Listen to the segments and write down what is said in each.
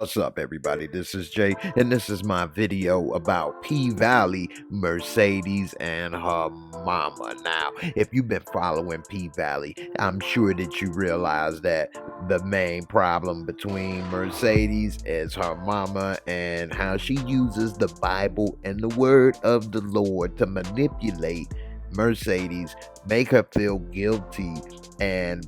What's up, everybody? This is Jay, and this is my video about P Valley, Mercedes, and her mama. Now, if you've been following P Valley, I'm sure that you realize that the main problem between Mercedes is her mama and how she uses the Bible and the word of the Lord to manipulate Mercedes, make her feel guilty, and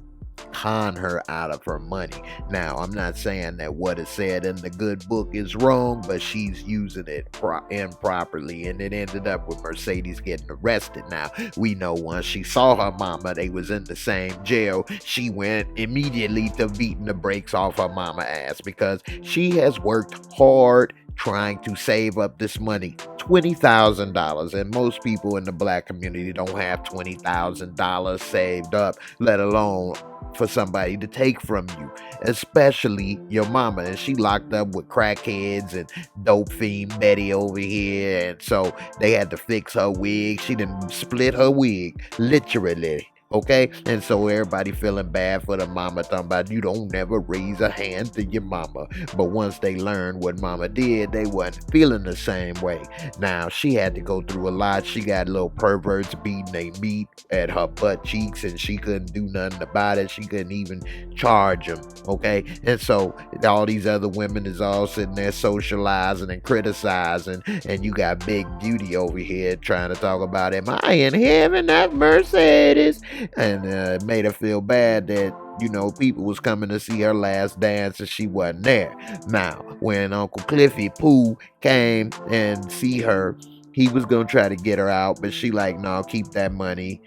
con her out of her money. Now, I'm not saying that what is said in the good book is wrong, but she's using it improperly, and it ended up with Mercedes getting arrested. Now, we know once she saw her mama, they was in the same jail, she went immediately to beating the brakes off her mama ass because she has worked hard trying to save up this money, $20,000, and most people in the black community don't have $20,000 saved up, let alone for somebody to take from you, especially your mama. And she locked up with crackheads and dope fiend Betty over here, and so they had to fix her wig. She didn't split her wig, literally. Okay, and so everybody feeling bad for the mama, talking about you don't never raise a hand to your mama. But once they learned what mama did, they wasn't feeling the same way. Now, she had to go through a lot. She got little perverts beating their meat at her butt cheeks, and she couldn't do nothing about it. She couldn't even charge them, okay? And so all these other women is all sitting there socializing and criticizing, and you got Big Beauty over here trying to talk about, am I in heaven? That's Mercedes. And it made her feel bad that, you know, people was coming to see her last dance and she wasn't there. Now, when Uncle Cliffy Pooh came and see her, he was gonna try to get her out, but she like, no, keep that money,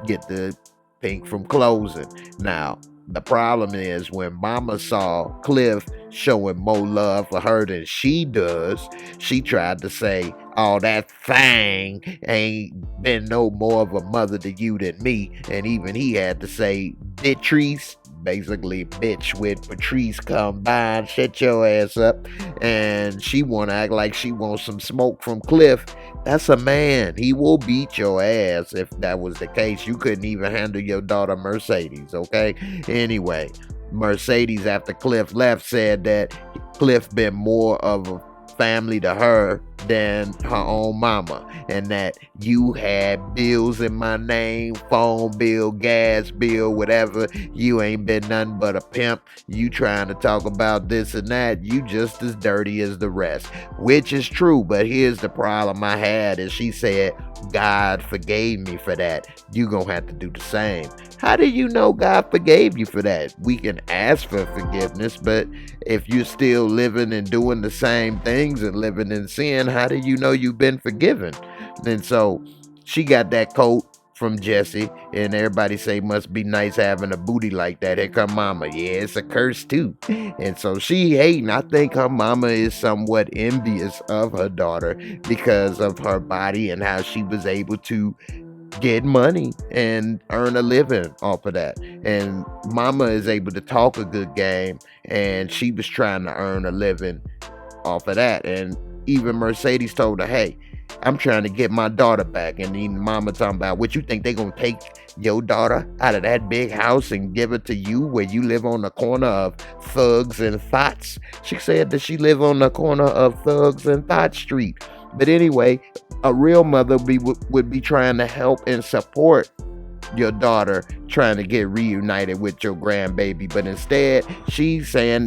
get the pink from closing. Now, the problem is when mama saw Cliff showing more love for her than she does, she tried to say, oh, that thing ain't been no more of a mother to you than me. And even he had to say, Patrice, basically bitch with Patrice combined, shut your ass up. And she want to act like she wants some smoke from Cliff. That's a man. He will beat your ass if that was the case. You couldn't even handle your daughter Mercedes, okay? Anyway, Mercedes, after Cliff left, said that Cliff been more of a family to her than her own mama, and that you had bills in my name, phone bill, gas bill, whatever. You ain't been nothing but a pimp. You trying to talk about this and that, you just as dirty as the rest, which is true. But here's the problem I had, is she said God forgave me for that. You gonna have to do the same. How do you know God forgave you for that? We can ask for forgiveness, but if you're still living and doing the same things and living in sin, how do you know you've been forgiven? And so she got that coat from Jesse, and everybody say must be nice having a booty like that. Here come mama. Yeah, it's a curse too. And so she hating. I think her mama is somewhat envious of her daughter because of her body and how she was able to get money and earn a living off of that. And mama is able to talk a good game, and she was trying to earn a living off of that. And even Mercedes told her, hey, I'm trying to get my daughter back. And even mama talking about, what you think they gonna take your daughter out of that big house and give it to you where you live on the corner of Thugs and Thoughts? She said that she live on the corner of Thugs and Thought Street. But anyway, a real mother would be trying to help and support your daughter trying to get reunited with your grandbaby. But instead, she's saying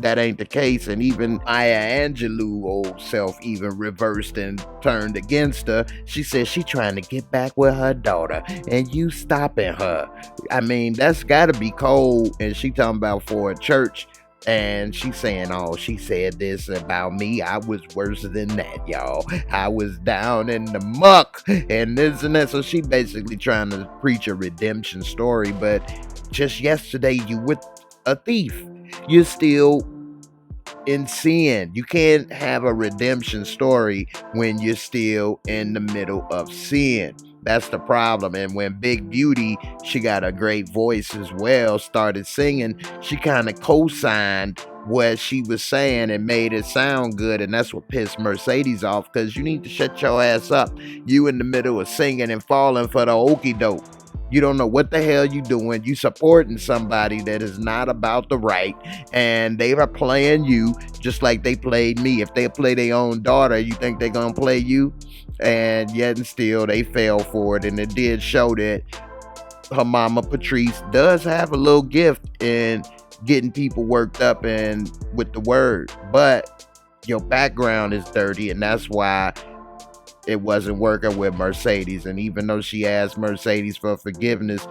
that ain't the case. And even Maya Angelou old self even reversed and turned against her. She said she trying to get back with her daughter and you stopping her. I mean, that's gotta be cold. And she talking about for a church, and she's saying, oh, she said this about me. I was worse than that, y'all. I was down in the muck and this and that. So she basically trying to preach a redemption story. But just yesterday, you were a thief. You're still in sin. You can't have a redemption story when you're still in the middle of sin. That's the problem. And when Big Beauty, she got a great voice as well, started singing, she kind of co-signed what she was saying and made it sound good. And that's what pissed Mercedes off, because you need to shut your ass up. You in the middle of singing and falling for the okie doke. You don't know what the hell you doing. You supporting somebody that is not about the right, and they are playing you just like they played me. If they play their own daughter, you think they're gonna play you? And yet and still they fell for it, and it did show that her mama Patrice does have a little gift in getting people worked up and with the word, but your background is dirty, and that's why it wasn't working with Mercedes. And even though she asked Mercedes for forgiveness,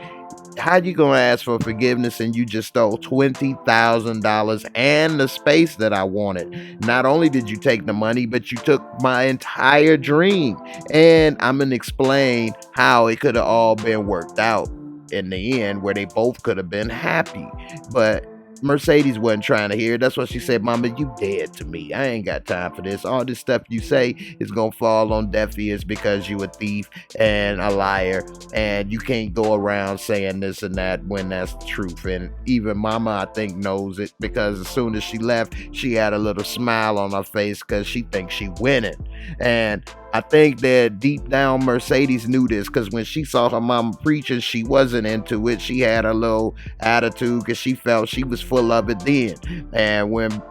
how you gonna ask for forgiveness and you just stole $20,000 and the space that I wanted? Not only did you take the money, but you took my entire dream. And I'm gonna explain how it could have all been worked out in the end, where they both could have been happy. But Mercedes wasn't trying to hear it. That's what she said, Mama, you dead to me. I ain't got time for this. All this stuff you say is gonna fall on deaf ears because you a thief and a liar, and you can't go around saying this and that when that's the truth. And even Mama, I think, knows it, because as soon as she left, she had a little smile on her face because she thinks she winning. And I think that deep down Mercedes knew this, because when she saw her mama preaching, she wasn't into it. She had a little attitude because she felt she was full of it then. And when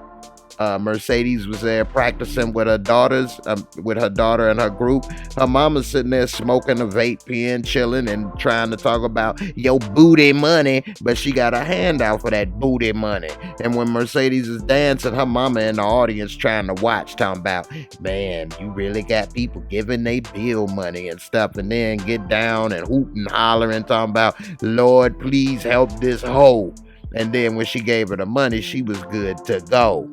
Mercedes was there practicing with her daughters, with her daughter and her group, her mama's sitting there smoking a vape pen, chilling and trying to talk about your booty money, but she got a hand out for that booty money. And when Mercedes is dancing, her mama in the audience trying to watch, talking about, man, you really got people giving they bill money and stuff, and then get down and hoot and hollering, talking about, Lord, please help this hoe. And then when she gave her the money, she was good to go.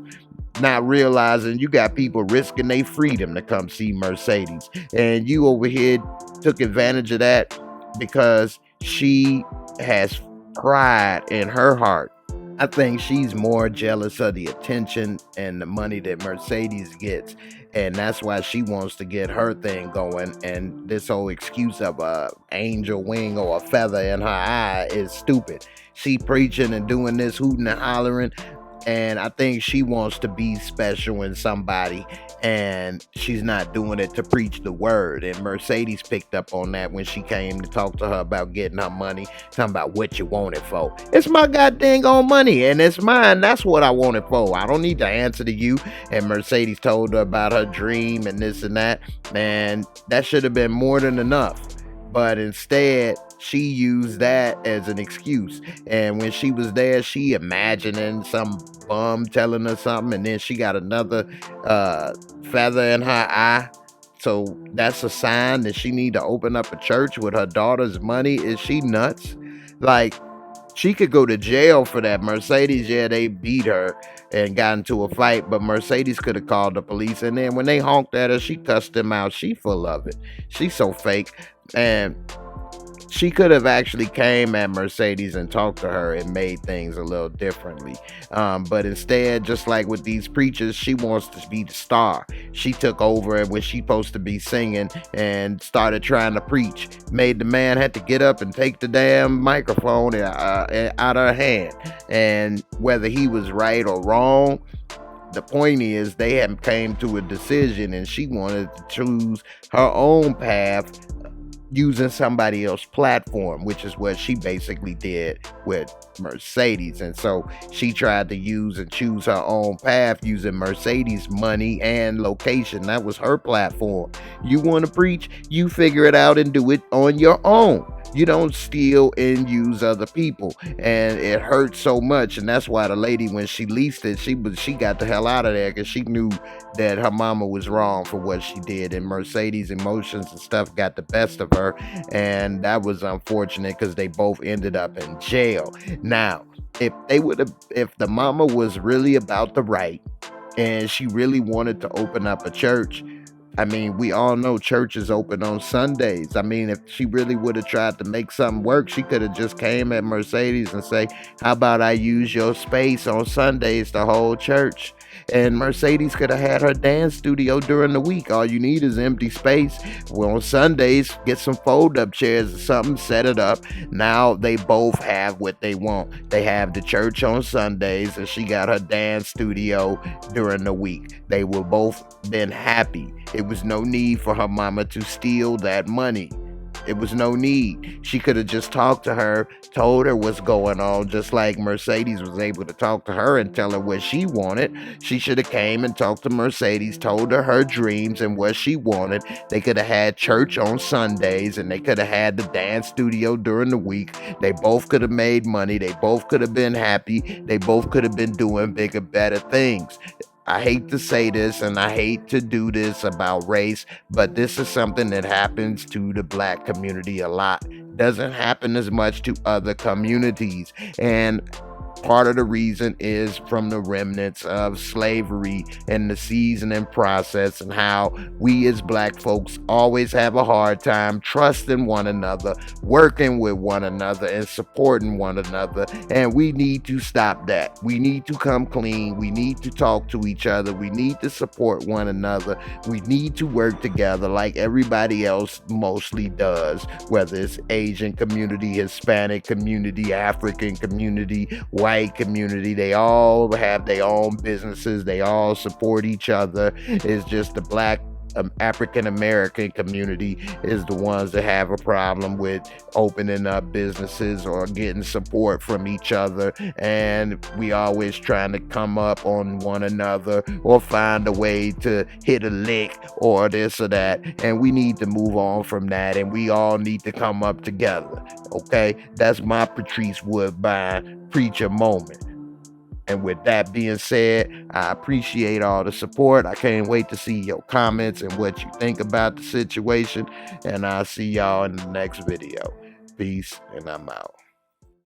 Not realizing you got people risking their freedom to come see Mercedes. And you over here took advantage of that because she has pride in her heart. I think she's more jealous of the attention and the money that Mercedes gets. And that's why she wants to get her thing going. And this whole excuse of a angel wing or a feather in her eye is stupid. She preaching and doing this, hooting and hollering. And I think she wants to be special in somebody, and she's not doing it to preach the word. And Mercedes picked up on that when she came to talk to her about getting her money, talking about what you want it for. It's my goddamn own money, and it's mine. That's what I want it for. I don't need to answer to you. And Mercedes told her about her dream and this and that. Man, that should have been more than enough. But instead, she used that as an excuse. And when she was there, she imagining some bum telling her something, and then she got another feather in her eye. So that's a sign that she need to open up a church with her daughter's money. Is she nuts? Like, she could go to jail for that. Mercedes, yeah, they beat her and got into a fight, but Mercedes could have called the police. And then when they honked at her, she cussed them out. She full of it. She's so fake. And she could have actually came at Mercedes and talked to her and made things a little differently. But instead, just like with these preachers, she wants to be the star. She took over when she's supposed to be singing and started trying to preach. Made the man had to get up and take the damn microphone out of her hand. And whether he was right or wrong, the point is they had came to a decision, and she wanted to choose her own path using somebody else's platform, which is what she basically did with Mercedes. And so she tried to use and choose her own path using Mercedes' money and location. That was her platform. You want to preach, you figure it out and do it on your own. You don't steal and use other people. And it hurt so much. And that's why the lady, when she leased it, she got the hell out of there, because she knew that her mama was wrong for what she did. And Mercedes' emotions and stuff got the best of her. And that was unfortunate, because they both ended up in jail. Now, if the mama was really about the right and she really wanted to open up a church, I mean, we all know church is open on Sundays. I mean, if she really would have tried to make something work, she could have just came at Mercedes and say, how about I use your space on Sundays to hold church? And Mercedes could have had her dance studio during the week. All you need is empty space. Well, on Sundays, get some fold-up chairs or something, set it up. Now they both have what they want. They have the church on Sundays, and she got her dance studio during the week. They were both been happy. It was no need for her mama to steal that money. It was no need. She could have just talked to her, told her what's going on, just like Mercedes was able to talk to her and tell her what she wanted. She should have came and talked to Mercedes, told her dreams and what she wanted. They could have had church on Sundays, and they could have had the dance studio during the week. They both could have made money. They both could have been happy. They both could have been doing bigger, better things. I hate to say this and I hate to do this about race, but this is something that happens to the black community a lot. Doesn't happen as much to other communities. And part of the reason is from the remnants of slavery and the seasoning process, and how we as black folks always have a hard time trusting one another, working with one another, and supporting one another. And we need to stop that. We need to come clean. We need to talk to each other. We need to support one another. We need to work together like everybody else mostly does, whether it's Asian community, Hispanic community, African community, white community. They all have their own businesses. They all support each other. It's just the black African American community is the ones that have a problem with opening up businesses or getting support from each other, and we always trying to come up on one another or find a way to hit a lick or this or that. And we need to move on from that, and we all need to come up together. Okay, that's my Patrice Woodbine preacher moment. And with that being said, I appreciate all the support. I can't wait to see your comments and what you think about the situation. And I'll see y'all in the next video. Peace, and I'm out.